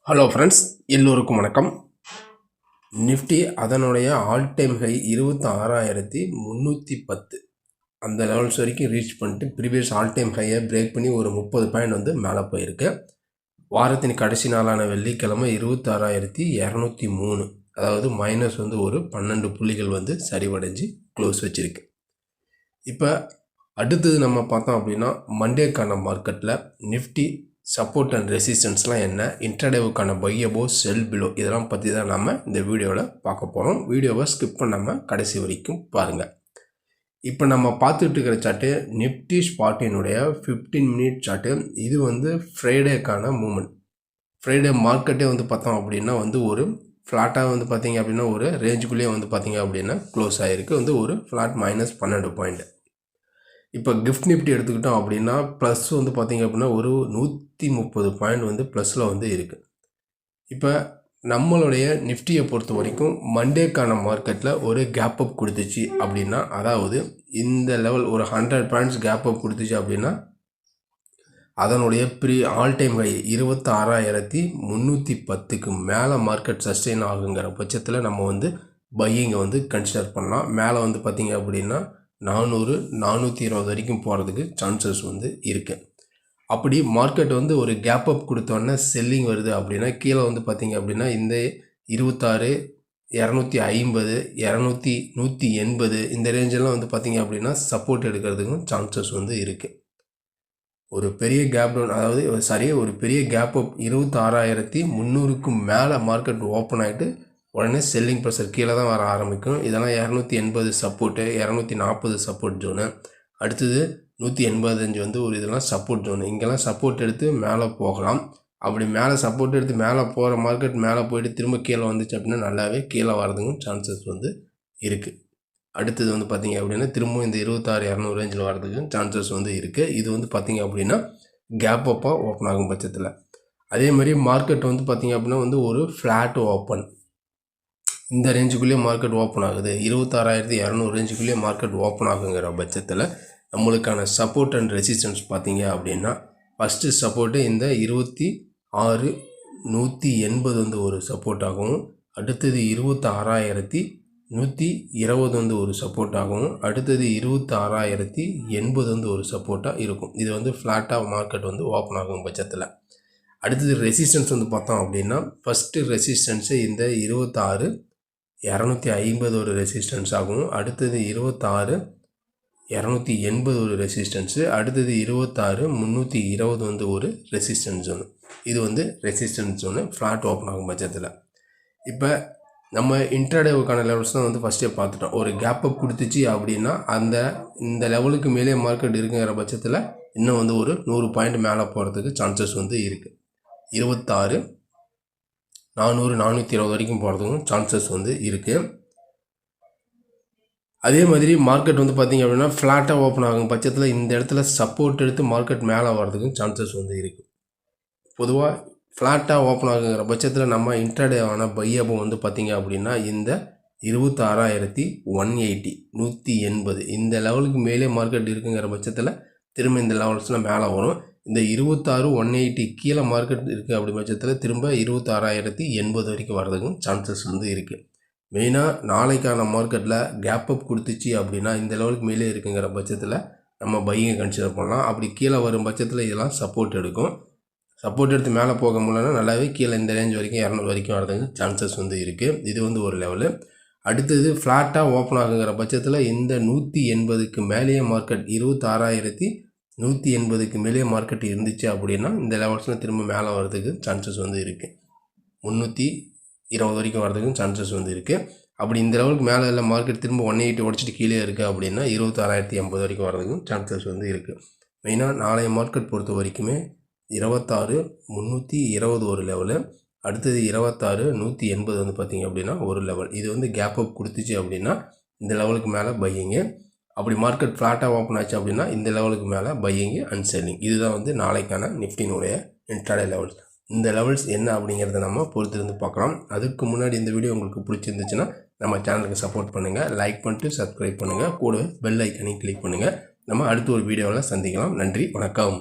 Hello friends, எல்லோருக்கும் வணக்கம். Nifty அதனுடைய ஆல் டைம் ஹை 26,310 அந்த லெவல்ஸ் வரைக்கும் ரீச் பண்ணிட்டு ப்ரீவியஸ் ஆல் டைம் ஹையை பிரேக் பண்ணி ஒரு 30 பாயிண்ட் வந்து மேலே போயிருக்கு. வாரத்தின் கடைசி நாளான வெள்ளிக்கிழமை 26,203, அதாவது மைனஸ் வந்து ஒரு 12 புள்ளிகள் வந்து சரிவடைஞ்சு க்ளோஸ் வச்சுருக்கு. இப்போ அடுத்தது நம்ம பார்த்தோம் அப்படின்னா மண்டேக்கான மார்க்கெட்டில் நிஃப்டி சப்போர்ட் அண்ட் ரெசிஸ்டன்ஸ்லாம் என்ன, இன்ட்ராடேவுக்கான பை அபோ செல் பிலோ, இதெல்லாம் பற்றி தான் நம்ம இந்த வீடியோவில் பார்க்க போகிறோம். வீடியோவை ஸ்கிப் பண்ணாமல் கடைசி வரைக்கும் பாருங்கள். இப்போ நம்ம பார்த்துட்டு இருக்கிற சார்ட்டு நிஃப்டி ஸ்பாட்டினுடைய 15 மினிட் சார்ட்டு. இது வந்து ஃப்ரைடேக்கான மூமெண்ட். ஃப்ரைடே மார்க்கெட்டே வந்து பார்த்தோம் அப்படின்னா வந்து ஒரு ஃப்ளாட்டாக வந்து பார்த்திங்க அப்படின்னா ஒரு ரேஞ்சுக்குள்ளேயே வந்து பார்த்திங்க அப்படின்னா க்ளோஸ் ஆகிருக்கு. வந்து ஒரு ஃப்ளாட் மைனஸ் 12 பாயிண்ட். இப்போ கிஃப்ட் நிஃப்டி எடுத்துக்கிட்டோம் அப்படின்னா ப்ளஸ் வந்து பார்த்திங்க அப்படின்னா ஒரு 130 பாயிண்ட் வந்து ப்ளஸில் வந்து இருக்குது. இப்போ நம்மளுடைய நிஃப்டியை பொறுத்த வரைக்கும் மண்டேக்கான மார்க்கெட்டில் ஒரு கேப் அப் கொடுத்துச்சு அப்படின்னா, அதாவது இந்த லெவல் ஒரு 100 பாயிண்ட்ஸ் கேப் அப் கொடுத்துச்சு அப்படின்னா அதனுடைய ஆல் டைம் ஹை 26,310க்கு மேலே மார்க்கெட் சஸ்டெயின் ஆகுங்கிற பட்சத்தில் நம்ம வந்து பையிங்கை வந்து கன்சிடர் பண்ணலாம். மேலே வந்து பார்த்திங்க அப்படின்னா 400-420 வரைக்கும் போகிறதுக்கு சான்சஸ் வந்து இருக்குது. அப்படி மார்க்கெட் வந்து ஒரு கேப் அப் கொடுத்தோன்னே செல்லிங் வருது அப்படின்னா கீழே வந்து பார்த்திங்க அப்படின்னா இந்த 26,250, 180 இந்த ரேஞ்செல்லாம் வந்து பார்த்திங்க அப்படின்னா சப்போர்ட் எடுக்கிறதுக்கும் சான்சஸ் வந்து இருக்குது. ஒரு பெரிய கேப் டவுன், அதாவது ஒரு பெரிய கேப் அப் 26,300க்கும் மேலே மார்க்கெட் ஓப்பன் ஆகிட்டு உடனே செல்லிங் ப்ரெஷர் கீழே தான் வர ஆரம்பிக்கும். இதெல்லாம் 280 சப்போர்ட்டு, 240 சப்போர்ட் ஜோனு, அடுத்தது 185 வந்து ஒரு இதெல்லாம் சப்போர்ட் ஜோனு. இங்கெல்லாம் சப்போர்ட் எடுத்து மேலே போகலாம். அப்படி மேலே சப்போர்ட் எடுத்து மேலே போகிற மார்க்கெட் மேலே போயிட்டு திரும்ப கீழே வந்துச்சு அப்படின்னா நல்லாவே கீழே வரதுக்கும் சான்சஸ் வந்து இருக்குது. அடுத்தது வந்து பார்த்திங்க அப்படின்னா திரும்பவும் இந்த 26,200 ரேஞ்சில் வரதுக்கும் சான்சஸ் வந்து இருக்குது. இது வந்து பார்த்திங்க அப்படின்னா கேப் அப்பாக ஓப்பன் ஆகும் பட்சத்தில். அதே மாதிரி மார்க்கெட் வந்து பார்த்திங்க அப்படின்னா வந்து ஒரு ஃப்ளாட் ஓப்பன், இந்த ரேஞ்சுக்குள்ளேயே மார்க்கெட் ஓப்பன் ஆகுது. 26,200 ரேஞ்சுக்குள்ளேயே மார்க்கெட் ஓப்பன் ஆகுங்கிற பட்சத்தில் நம்மளுக்கான சப்போர்ட் அண்ட் ரெசிஸ்டன்ஸ் பார்த்திங்க அப்படின்னா ஃபஸ்ட்டு சப்போர்ட்டு இந்த 26,180 வந்து ஒரு சப்போர்ட் ஆகும். அடுத்தது 26,120 வந்து ஒரு சப்போர்ட் ஆகும். அடுத்தது 26,080 வந்து ஒரு சப்போர்ட்டாக இருக்கும். இது வந்து ஃப்ளாட்டாக மார்க்கெட் வந்து ஓப்பன் ஆகும் பட்சத்தில். அடுத்தது ரெசிஸ்டன்ஸ் வந்து பார்த்தோம் அப்படின்னா ஃபஸ்ட்டு ரெசிஸ்டன்ஸு இந்த 26,250 ஒரு ரெசிஸ்டன்ஸ் ஆகும். அடுத்தது 26,280 ஒரு ரெசிஸ்டன்ஸு. அடுத்தது 26,320 வந்து ஒரு ரெசிஸ்டன்ஸ் ஜோனு. இது வந்து ரெசிஸ்டன்ஸ் ஜோனு ஃப்ளாட் ஓப்பன் ஆகும் பட்சத்தில். இப்போ நம்ம இன்ட்ராடேவுக்கான லெவல்ஸ் தான் வந்து ஃபஸ்ட்டே பார்த்துட்டோம். ஒரு கேப் அப் கொடுத்துச்சு அப்படின்னா இந்த லெவலுக்கு மேலே மார்க்கெட் இருக்குங்கிற பட்சத்தில் இன்னும் வந்து ஒரு 100 பாயிண்ட் மேலே போகிறதுக்கு சான்சஸ் வந்து இருக்குது. 26,400-420 வரைக்கும் போகிறதுக்கும் சான்சஸ் வந்து இருக்குது. அதே மாதிரி மார்க்கெட் வந்து பார்த்திங்க அப்படின்னா ஃப்ளாட்டாக ஓப்பன் ஆகும் பட்சத்தில் இந்த இடத்துல சப்போர்ட் எடுத்து மார்க்கெட் மேலே வர்றதுக்கும் சான்சஸ் வந்து இருக்குது. பொதுவாக ஃப்ளாட்டாக ஓப்பன் ஆகுங்கிற பட்சத்தில் நம்ம இன்ட்ராடேவான பை அபோ வந்து பார்த்திங்க அப்படின்னா இந்த 26,180, 180 இந்த லெவலுக்கு மேலே மார்க்கெட் இருக்குங்கிற பட்சத்தில் திரும்ப இந்த லெவல்ஸ்லாம் மேலே வரும். இந்த 26,180 கீழே மார்க்கெட் இருக்குது அப்படி பட்சத்தில் திரும்ப 26,080 வரைக்கும் வர்றதுக்கும் சான்சஸ் வந்து இருக்குது. மெயினாக நாளைக்கான மார்க்கெட்டில் கேப் அப் கொடுத்துச்சு அப்படின்னா இந்த லெவலுக்கு மேலே இருக்குங்கிற பட்சத்தில் நம்ம பையிங்கை கன்சிடர் பண்ணலாம். அப்படி கீழே வரும் பட்சத்தில் இதெல்லாம் சப்போர்ட் எடுக்கும். சப்போர்ட் எடுத்து மேலே போக முடியலன்னா நல்லாவே கீழே இந்த ரேஞ்ச் வரைக்கும் 200 வரைக்கும் வரதுக்கு சான்சஸ் வந்து இருக்குது. இது வந்து ஒரு லெவலு. அடுத்தது ஃப்ளாட்டாக ஓப்பன் ஆகுங்கிற பட்சத்தில் இந்த 180க்கு மேலேயே மார்க்கெட் 26,180க்கு மேலே மார்க்கெட் இருந்துச்சு அப்படின்னா இந்த லெவல்ஸில் திரும்ப மேலே வரதுக்கு சான்சஸ் வந்து இருக்குது. 320 வரைக்கும் வரதுக்கும் சான்சஸ் வந்து இருக்குது. அப்படி இந்த லெவலுக்கு மேலே இல்லை மார்க்கெட் திரும்ப 180 உடச்சிட்டு கீழே இருக்குது அப்படின்னா 26,080 வரைக்கும் வரதுக்கும் சான்சஸ் வந்து இருக்குது. மெயினாக நாளைய மார்க்கெட் பொறுத்த வரைக்குமே 26,320 ஒரு லெவலு. அடுத்தது 26,180 வந்து பார்த்திங்க அப்படின்னா ஒரு லெவல். இது வந்து கேப் அப் கொடுத்துச்சு அப்படின்னா இந்த லெவலுக்கு மேலே பையிங்கு. அப்படி மார்க்கெட் ஃப்ளாட்டாக ஓப்பன் ஆச்சு அப்படின்னா இந்த லெவலுக்கு மேலே பையிங்கு அண்ட் செல்லிங். இதுதான் வந்து நாளைக்கான நிஃப்டினுடைய இன்ட்ராடே லெவல்ஸ். இந்த லெவல்ஸ் என்ன அப்படிங்கிறத நம்ம பொறுத்திருந்து பார்க்கலாம். அதுக்கு முன்னாடி இந்த வீடியோ உங்களுக்கு பிடிச்சிருந்துச்சுன்னா நம்ம சேனலுக்கு சப்போர்ட் பண்ணுங்கள், லைக் பண்ணிட்டு சப்ஸ்கிரைப் பண்ணுங்கள், கூடவே பெல் ஐக்கனையும் கிளிக் பண்ணுங்கள். நம்ம அடுத்த ஒரு வீடியோவில் சந்திக்கலாம். நன்றி, வணக்கம்.